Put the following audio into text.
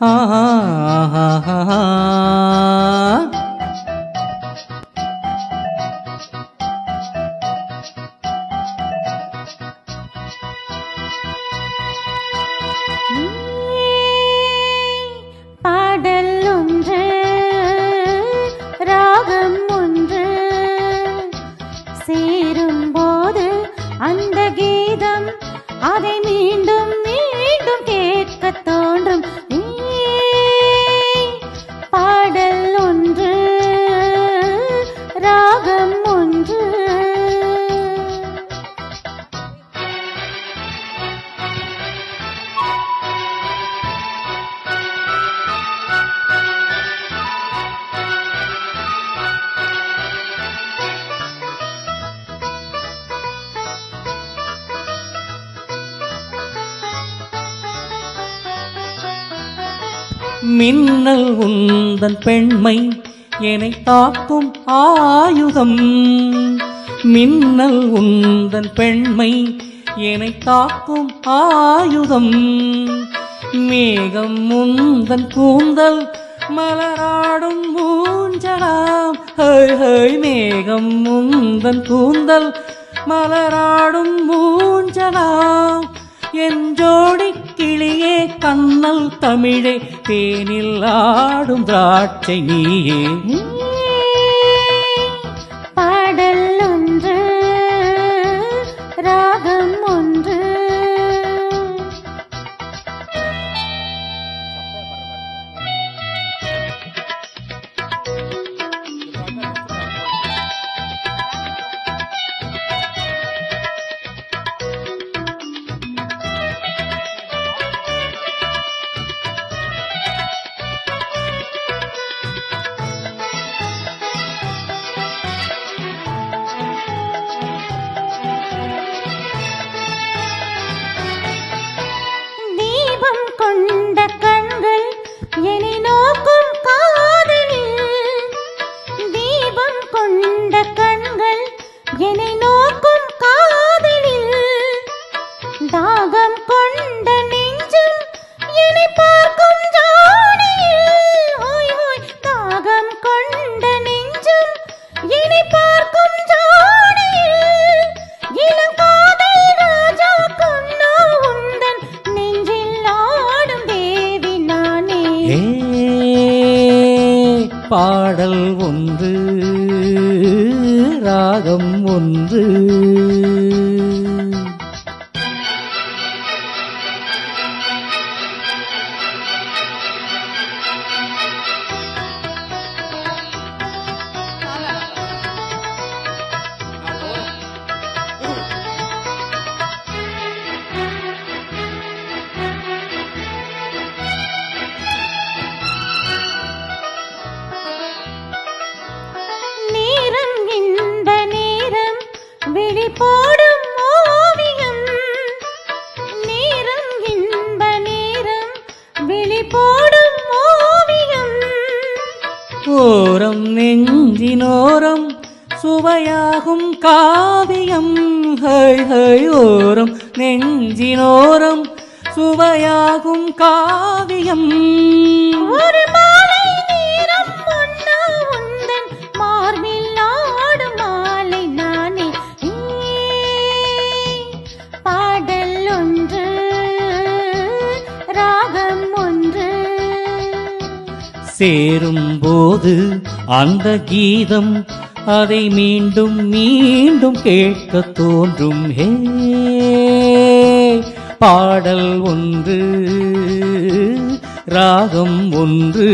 பாடல் ஒன்று ராகம் ஒன்று சேரும்போது அந்த கீதம் அதை மீண்டும் மீண்டும் கேட்க தோன்றும். பாடல் ஒன்று ராகம் ஒன்று. மின்னல் உந்தன் பெண்மை என்னை தாக்கும் ஆயுதம். மின்னல் உந்தன் பெண்மை என்னை தாக்கும் ஆயுதம். மேகம் உந்தன் கூந்தல் மலராடும் ஊஞ்சலாம். மேகம் உந்தன் கூந்தல் மலராடும் ஊஞ்சலாம். என் ஜோடி கிளியே கண்ணல் தமிழே தேனில் ஆடும் திராட்சை நீயே. பாடல் ஒன்று ராகம் ஒன்று. தீபம் கொண்ட கண்கள் என்னை நோக்கும் காதலில். தீபம் கொண்ட கண்கள் என்னை நோக்கும் காதலில். தாகம் கொண்ட நெஞ்சம் என்னை பார்க்கும் ஜாடியில். ஹோய் ஹோய் தாகம் கொண்ட நெஞ்சம் என்னை பார்க்கும் ஜாடியில். இளங்காதல் ராஜா கண்ணா உந்தன் நெஞ்சில் ஆடும் தேவி நானே. பாடல் ஒன்று ராகம் ஒன்று. நேரம் இந்த நேரம் விழி போடும் ஓவியம். நேரம் இந்த நேரம் விழி போடும் ஓவியம். ஓரம் நெஞ்சினோரம் சுவையாகும் காவியம். ஓரம் நெஞ்சினோரம் சுவையாகும் காவியம். ஒரு மாலை நேரம் பொன்னா உந்தன் மார்பில் ஆடும் மாலை நானே. பாடல் ஒன்று ராகம் ஒன்று. சேரும்போது அந்த கீதம் அதை மீண்டும் மீண்டும் கேட்க தோன்றும். பாடல் ஒன்று ராகம் ஒன்று.